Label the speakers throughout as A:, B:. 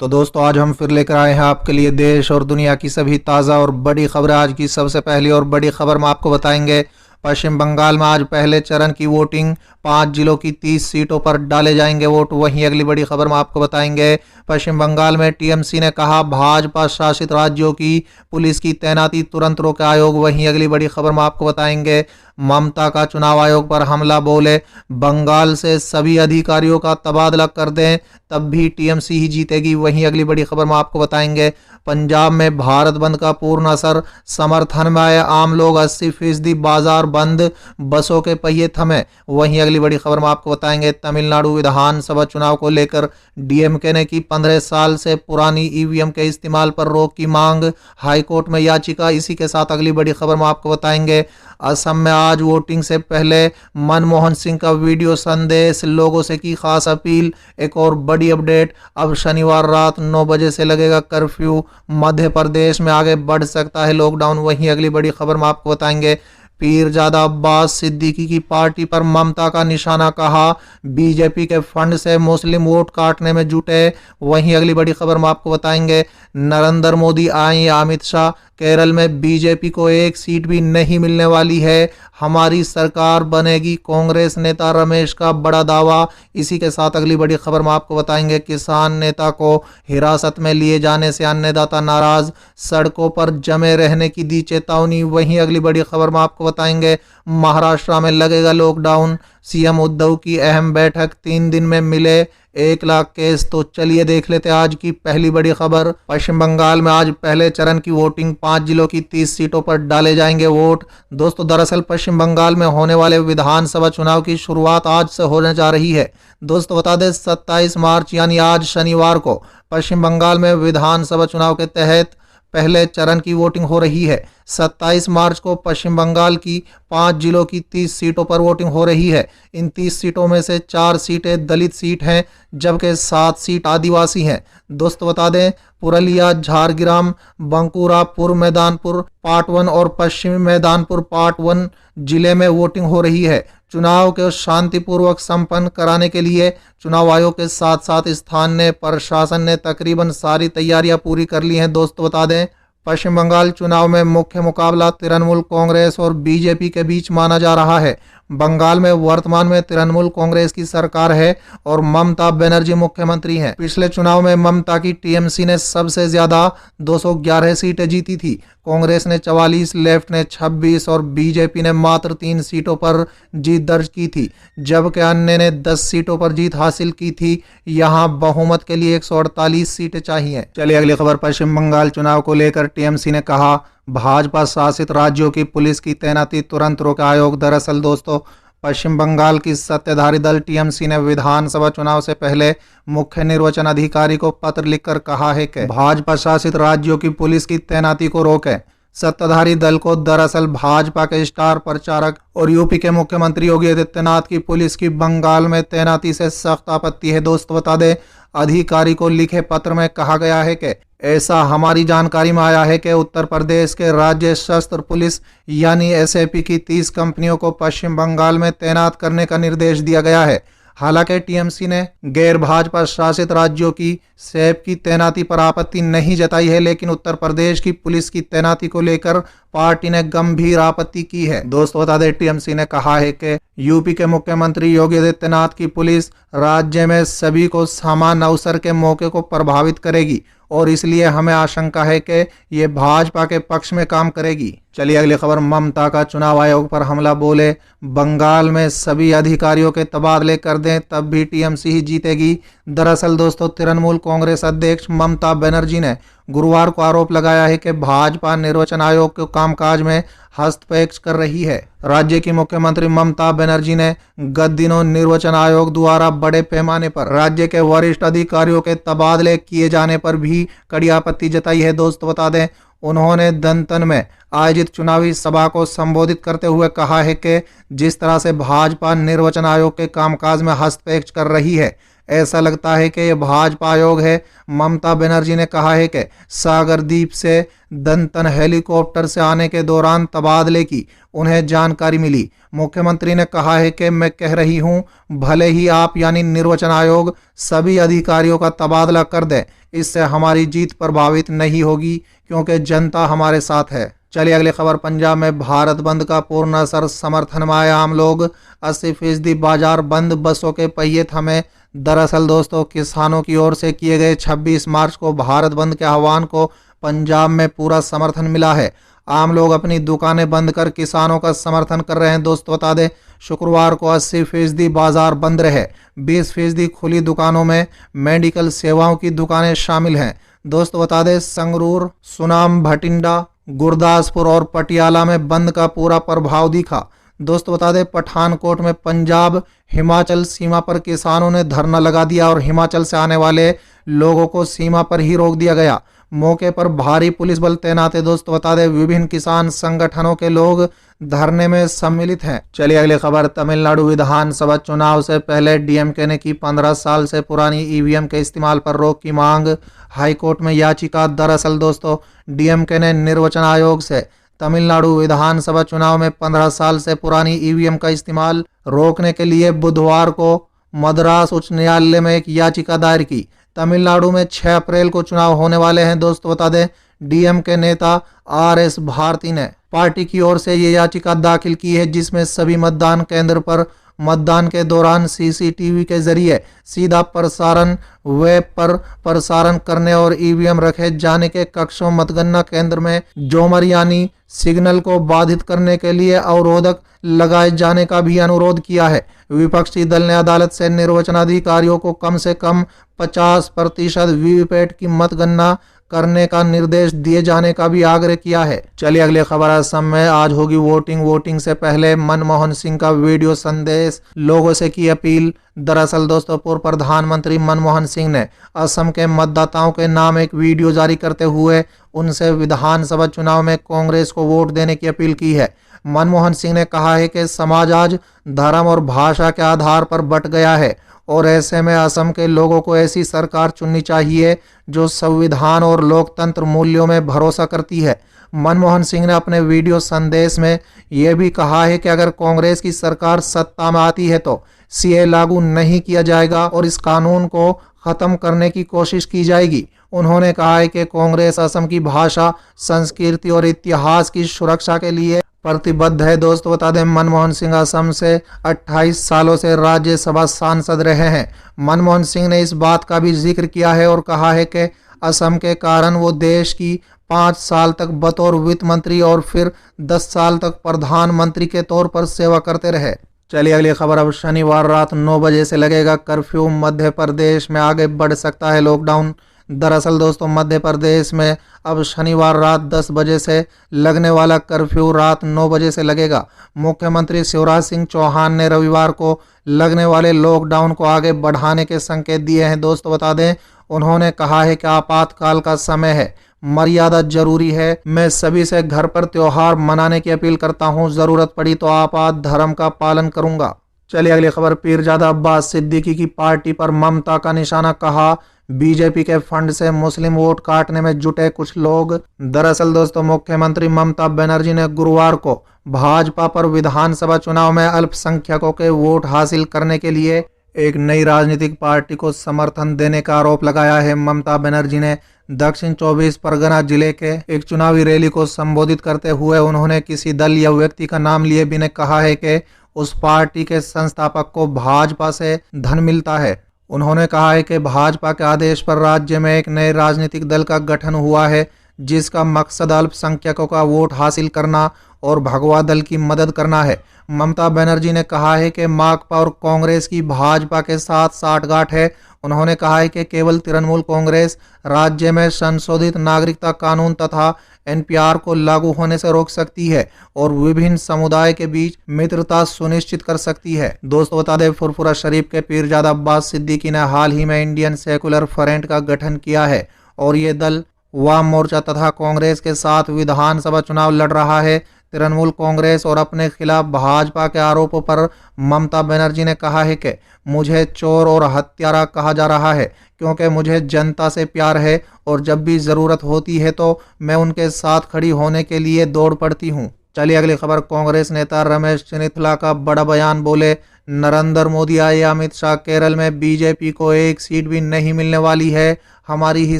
A: तो दोस्तों आज हम फिर लेकर आए हैं आपके लिए देश और दुनिया की सभी ताज़ा और बड़ी खबरें। आज की सबसे पहली और बड़ी खबर में आपको बताएंगे, पश्चिम बंगाल में आज पहले चरण की वोटिंग, 5 जिलों की 30 सीटों पर डाले जाएंगे वोट। वहीं अगली बड़ी खबर में आपको बताएंगे, पश्चिम बंगाल में टीएमसी ने कहा भाजपा शासित राज्यों की पुलिस की तैनाती तुरंत रोके आयोग। वहीं अगली बड़ी खबर में आपको बताएंगे, ममता का चुनाव आयोग पर हमला, बोले बंगाल से सभी अधिकारियों का तबादला कर दें तब भी टीएमसी ही जीतेगी। वहीं अगली बड़ी खबर में आपको बताएंगे, पंजाब में भारत बंद का पूर्ण असर, समर्थन में आए आम लोग, 80% बाजार बंद, बसों के पहिए थमे। वहीं अगली बड़ी खबर में आपको बताएंगे, तमिलनाडु विधानसभा चुनाव को लेकर डीएमके ने की 15 साल से पुरानी ईवीएम के इस्तेमाल पर रोक की मांग, हाईकोर्ट में याचिका। इसी के साथ अगली बड़ी खबर में आपको बताएंगे, असम में आज वोटिंग से पहले मनमोहन सिंह का वीडियो संदेश, लोगों से की खास अपील। एक और बड़ी अपडेट, अब शनिवार रात 9 बजे से लगेगा कर्फ्यू, मध्य प्रदेश में आगे बढ़ सकता है लॉकडाउन। वहीं अगली बड़ी खबर में आपको बताएंगे, पीरजादा अब्बास सिद्दीकी की पार्टी पर ममता का निशाना, कहा बीजेपी के फंड से मुस्लिम वोट काटने में जुटे। वहीं अगली बड़ी खबर में आपको बताएंगे, नरेंद्र मोदी आए अमित शाह, केरल में बीजेपी को एक सीट भी नहीं मिलने वाली है, हमारी सरकार बनेगी, कांग्रेस नेता रमेश का बड़ा दावा। इसी के साथ अगली बड़ी खबर में आपको बताएंगे, किसान नेता को हिरासत में लिए जाने से अन्नदाता नाराज, सड़कों पर जमे रहने की दी चेतावनी। वहीं अगली बड़ी खबर में आपको बताएंगे, महाराष्ट्र में लगेगा लॉकडाउन, सीएम उद्धव की अहम बैठक, 3 दिन में मिले 1 लाख केस। तो चलिए देख लेते हैं आज की पहली बड़ी खबर। पश्चिम बंगाल में आज पहले चरण की वोटिंग, 5 जिलों की 30 सीटों पर डाले जाएंगे वोट। दोस्तों दरअसल पश्चिम बंगाल में होने वाले विधानसभा चुनाव की शुरुआत आज से होने जा रही है। दोस्तों बता दें, 27 मार्च यानी आज शनिवार को पश्चिम बंगाल में विधानसभा चुनाव के तहत पहले चरण की वोटिंग हो रही है। 27 मार्च को पश्चिम बंगाल की 5 जिलों की 30 सीटों पर वोटिंग हो रही है। इन 30 सीटों में से 4 सीटें दलित सीट हैं, जबकि 7 सीट आदिवासी हैं। दोस्तों बता दें, पुरुलिया, झारग्राम, बंकुरा, पूर्व मैदानपुर पार्ट 1 और पश्चिमी मैदानपुर पार्ट 1 जिले में वोटिंग हो रही है। चुनाव को शांतिपूर्वक संपन्न कराने के लिए चुनाव आयोग के साथ साथ स्थानीय प्रशासन ने तकरीबन सारी तैयारियां पूरी कर ली हैं। दोस्तों बता दें, पश्चिम बंगाल चुनाव में मुख्य मुकाबला तृणमूल कांग्रेस और बीजेपी के बीच माना जा रहा है। बंगाल में वर्तमान में तृणमूल कांग्रेस की सरकार है और ममता बनर्जी मुख्यमंत्री हैं। पिछले चुनाव में ममता की टीएमसी ने सबसे ज्यादा 211 सीटें जीती थी, कांग्रेस ने 44, लेफ्ट ने 26 और बीजेपी ने मात्र 3 सीटों पर जीत दर्ज की थी, जबकि अन्य ने 10 सीटों पर जीत हासिल की थी। यहां बहुमत के लिए 148 सीटें चाहिए। चलिए अगली खबर, पश्चिम बंगाल चुनाव को लेकर टीएमसी ने कहा भाजपा शासित राज्यों की पुलिस की तैनाती तुरंत रोके आयोग। दरअसल दोस्तों, पश्चिम बंगाल की सत्ताधारी दल टीएमसी ने विधानसभा चुनाव से पहले मुख्य निर्वाचन अधिकारी को पत्र लिखकर कहा है कि भाजपा शासित राज्यों की पुलिस की तैनाती को रोके। सत्ताधारी दल को दरअसल भाजपा के स्टार प्रचारक और यूपी के मुख्यमंत्री योगी आदित्यनाथ की पुलिस की बंगाल में तैनाती से सख्त आपत्ति है। दोस्तों बता दें, अधिकारी को लिखे पत्र में कहा गया है कि ऐसा हमारी जानकारी में आया है कि उत्तर प्रदेश के राज्य सशस्त्र पुलिस यानी एसएपी की 30 कंपनियों को पश्चिम बंगाल में तैनात करने का निर्देश दिया गया है। हालांकि टीएमसी ने गैर भाजपा शासित राज्यों की सैप की तैनाती पर आपत्ति नहीं जताई है, लेकिन उत्तर प्रदेश की पुलिस की तैनाती को लेकर पार्टी ने गंभीर आपत्ति की है। दोस्तों बता दें, टीएमसी ने कहा है कि यूपी के मुख्यमंत्री योगी आदित्यनाथ की पुलिस राज्य में सभी को समान अवसर के मौके को प्रभावित करेगी और इसलिए हमें आशंका है कि ये भाजपा के पक्ष में काम करेगी। चलिए अगली खबर, ममता का चुनाव आयोग पर हमला, बोले बंगाल में सभी अधिकारियों के तबादले कर दें तब भी टीएमसी ही जीतेगी। दरअसल दोस्तों, तृणमूल कांग्रेस अध्यक्ष ममता बनर्जी ने गुरुवार को आरोप लगाया है कि भाजपा निर्वाचन आयोग के कामकाज में हस्तक्षेप कर रही है। राज्य की मुख्यमंत्री ममता बनर्जी ने गत दिनों निर्वाचन आयोग द्वारा बड़े पैमाने पर राज्य के वरिष्ठ अधिकारियों के तबादले किए जाने पर भी कड़ी आपत्ति जताई है। दोस्तों बता दें, उन्होंने दंतन में आयोजित चुनावी सभा को संबोधित करते हुए कहा है कि जिस तरह से भाजपा निर्वाचन आयोग के कामकाज में हस्तक्षेप कर रही है, ऐसा लगता है कि यह भाजपा आयोग है। ममता बनर्जी ने कहा है कि सागर द्वीप से दंतन हेलीकॉप्टर से आने के दौरान तबादले की उन्हें जानकारी मिली। मुख्यमंत्री ने कहा है कि मैं कह रही हूं, भले ही आप यानी निर्वाचन आयोग सभी अधिकारियों का तबादला कर दे, इससे हमारी जीत प्रभावित नहीं होगी क्योंकि जनता हमारे साथ है। चलिए अगली खबर। पंजाब में भारत बंद का पूर्ण असर, समर्थन में आए आम लोग। 80% बाजार बंद, बसों के पहिए थमे। दरअसल दोस्तों, किसानों की ओर से किए गए 26 मार्च को भारत बंद के आह्वान को पंजाब में पूरा समर्थन मिला है। आम लोग अपनी दुकानें बंद कर किसानों का समर्थन कर रहे हैं। दोस्तों बता दें, शुक्रवार को 80% बाजार बंद रहे। 20% खुली दुकानों में मेडिकल सेवाओं की दुकानें शामिल हैं। दोस्तों बता दें, संगरूर, सुनाम, भटिंडा, गुरदासपुर और पटियाला में बंद का पूरा प्रभाव दिखा। दोस्तों बता दें, पठानकोट में पंजाब हिमाचल सीमा पर किसानों ने धरना लगा दिया और हिमाचल से आने वाले लोगों को सीमा पर ही रोक दिया गया। मौके पर भारी पुलिस बल तैनात है। दोस्तों बता दें, विभिन्न किसान संगठनों के लोग धरने में सम्मिलित हैं। चलिए अगली खबर। तमिलनाडु विधानसभा चुनाव से पहले डीएमके ने की 15 साल से पुरानी ईवीएम के इस्तेमाल पर रोक की मांग, हाईकोर्ट में याचिका। दरअसल दोस्तों, डीएमके ने निर्वाचन आयोग से तमिलनाडु विधानसभा चुनाव में 15 साल से पुरानी ईवीएम का इस्तेमाल रोकने के लिए बुधवार को मद्रास उच्च न्यायालय में एक याचिका दायर की। तमिलनाडु में 6 अप्रैल को चुनाव होने वाले हैं। दोस्तों बता दें, डीएमके नेता आरएस भारती ने पार्टी की ओर से ये याचिका दाखिल की है, जिसमें सभी मतदान केंद्र पर मतदान के दौरान सीसीटीवी के जरिए सीधा प्रसारण, वेब पर प्रसारण करने और ईवीएम रखे जाने के कक्षों, मतगणना केंद्र में जोमर यानी सिग्नल को बाधित करने के लिए अवरोधक लगाए जाने का भी अनुरोध किया है। विपक्षी दल ने अदालत से निर्वाचन अधिकारियों को कम से कम 50% वीवीपैट की मतगणना करने का निर्देश दिए जाने का भी आग्रह किया है। चलिए अगली खबर। असम में आज होगी वोटिंग। वोटिंग से पहले मनमोहन सिंह का वीडियो संदेश, लोगों से की अपील। दरअसल दोस्तों, पूर्व प्रधानमंत्री मनमोहन सिंह ने असम के मतदाताओं के नाम एक वीडियो जारी करते हुए उनसे विधानसभा चुनाव में कांग्रेस को वोट देने की अपील की है। मनमोहन सिंह ने कहा है कि समाज आज धर्म और भाषा के आधार पर बंट गया है और ऐसे में असम के लोगों को ऐसी सरकार चुननी चाहिए जो संविधान और लोकतंत्र मूल्यों में भरोसा करती है। मनमोहन सिंह ने अपने वीडियो संदेश में यह भी कहा है कि अगर कांग्रेस की सरकार सत्ता में आती है तो सीए लागू नहीं किया जाएगा और इस कानून को खत्म करने की कोशिश की जाएगी। उन्होंने कहा है कि कांग्रेस असम की भाषा, संस्कृति और इतिहास की सुरक्षा के लिए प्रतिबद्ध है। दोस्तों बता दें, मनमोहन सिंह असम से 28 सालों से राज्यसभा सांसद रहे हैं। मनमोहन सिंह ने इस बात का भी जिक्र किया है और कहा है कि असम के कारण वो देश की 5 साल तक बतौर वित्त मंत्री और फिर 10 साल तक प्रधानमंत्री के तौर पर सेवा करते रहे। चलिए अगली खबर। अब शनिवार रात 9 बजे से लगेगा कर्फ्यू। मध्य प्रदेश में आगे बढ़ सकता है लॉकडाउन। दरअसल दोस्तों, मध्य प्रदेश में अब शनिवार रात 10 बजे से लगने वाला कर्फ्यू रात 9 बजे से लगेगा। मुख्यमंत्री शिवराज सिंह चौहान ने रविवार को लगने वाले लॉकडाउन को आगे बढ़ाने के संकेत दिए हैं। दोस्तों बता दें, उन्होंने कहा है कि आपातकाल का समय है, मर्यादा जरूरी है। मैं सभी से घर पर त्योहार मनाने की अपील करता हूं, जरूरत पड़ी तो आपात धर्म का पालन करूंगा। चलिए अगली खबर। पीरजादा अब्बास सिद्दीकी की पार्टी पर ममता का निशाना, कहा बीजेपी के फंड से मुस्लिम वोट काटने में जुटे कुछ लोग। दरअसल दोस्तों, मुख्यमंत्री ममता बनर्जी ने गुरुवार को भाजपा पर विधानसभा चुनाव में अल्पसंख्यकों के वोट हासिल करने के लिए एक नई राजनीतिक पार्टी को समर्थन देने का आरोप लगाया है। ममता बनर्जी ने दक्षिण 24 परगना जिले के एक चुनावी रैली को संबोधित करते हुए उन्होंने किसी दल या व्यक्ति का नाम लिए बिना कहा है कि उस पार्टी के संस्थापक को भाजपा से धन मिलता है। उन्होंने कहा है कि भाजपा के आदेश पर राज्य में एक नए राजनीतिक दल का गठन हुआ है जिसका मकसद अल्पसंख्यकों का वोट हासिल करना और भगवा दल की मदद करना है। ममता बनर्जी ने कहा है कि माकपा और कांग्रेस की भाजपा के साथ साठगांठ है। उन्होंने कहा है कि केवल तृणमूल कांग्रेस राज्य में संशोधित नागरिकता कानून तथा एनपीआर को लागू होने से रोक सकती है और विभिन्न समुदाय के बीच मित्रता सुनिश्चित कर सकती है। दोस्तों बता दें, फुरफुरा शरीफ के पीरजादा अब्बास सिद्दीकी ने हाल ही में इंडियन सेकुलर फ्रंट का गठन किया है और ये दल वाम मोर्चा तथा कांग्रेस के साथ विधानसभा चुनाव लड़ रहा है। तृणमूल कांग्रेस और अपने खिलाफ भाजपा के आरोपों पर ममता बनर्जी ने कहा है कि मुझे चोर और हत्यारा कहा जा रहा है क्योंकि मुझे जनता से प्यार है और जब भी ज़रूरत होती है तो मैं उनके साथ खड़ी होने के लिए दौड़ पड़ती हूं। चलिए अगली खबर। कांग्रेस नेता रमेश चन्नीथला का बड़ा बयान, बोले नरेंद्र मोदी आए या अमित शाह, केरल में बीजेपी को एक सीट भी नहीं मिलने वाली है, हमारी ही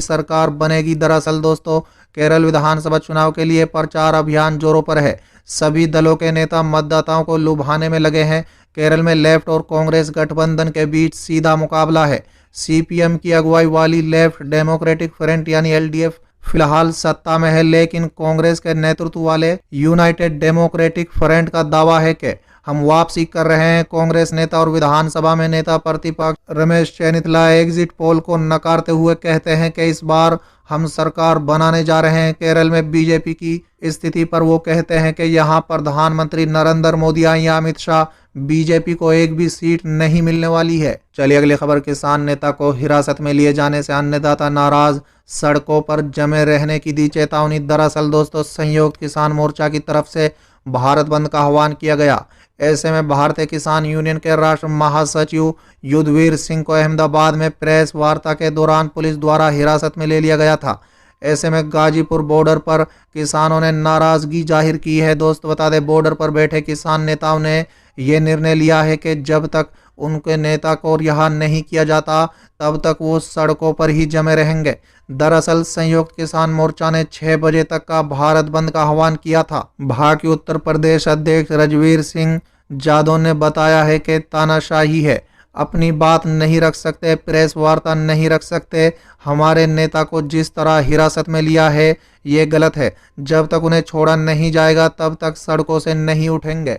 A: सरकार बनेगी। दरअसल दोस्तों, केरल विधानसभा चुनाव के लिए प्रचार अभियान जोरों पर है। सभी दलों के नेता मतदाताओं को लुभाने में लगे हैं। केरल में लेफ्ट और कांग्रेस गठबंधन के बीच सीधा मुकाबला है। सीपीएम की अगुवाई वाली लेफ्ट डेमोक्रेटिक फ्रंट यानी एलडीएफ फिलहाल सत्ता में है, लेकिन कांग्रेस के नेतृत्व वाले यूनाइटेड डेमोक्रेटिक फ्रंट का दावा है कि हम वापसी कर रहे हैं। कांग्रेस नेता और विधानसभा में नेता प्रतिपक्ष रमेश चेन्निथला एग्जिट पोल को नकारते हुए कहते हैं कि इस बार हम सरकार बनाने जा रहे हैं। केरल में बीजेपी की स्थिति पर वो कहते हैं कि यहाँ प्रधानमंत्री नरेंद्र मोदी आए या अमित शाह, बीजेपी को एक भी सीट नहीं मिलने वाली है। चलिए अगली खबर। किसान नेता को हिरासत में लिए जाने से अन्नदाता नाराज, सड़कों पर जमे रहने की दी चेतावनी। दरअसल दोस्तों, संयुक्त किसान मोर्चा की तरफ से भारत बंद का आह्वान किया गया। ऐसे में भारतीय किसान यूनियन के राष्ट्र महासचिव युद्धवीर सिंह को अहमदाबाद में प्रेस वार्ता के दौरान पुलिस द्वारा हिरासत में ले लिया गया था। ऐसे में गाजीपुर बॉर्डर पर किसानों ने नाराजगी जाहिर की है। दोस्त बता दें, बॉर्डर पर बैठे किसान नेताओं ने ये निर्णय लिया है कि जब तक उनके नेता को रिहा नहीं किया जाता तब तक वो सड़कों पर ही जमे रहेंगे। दरअसल संयुक्त किसान मोर्चा ने 6 बजे तक का भारत बंद का आह्वान किया था। भाजपा के उत्तर प्रदेश अध्यक्ष रणवीर सिंह जादव ने बताया है कि तानाशाही है, अपनी बात नहीं रख सकते, प्रेस वार्ता नहीं रख सकते। हमारे नेता को जिस तरह हिरासत में लिया है ये गलत है। जब तक उन्हें छोड़ा नहीं जाएगा तब तक सड़कों से नहीं उठेंगे।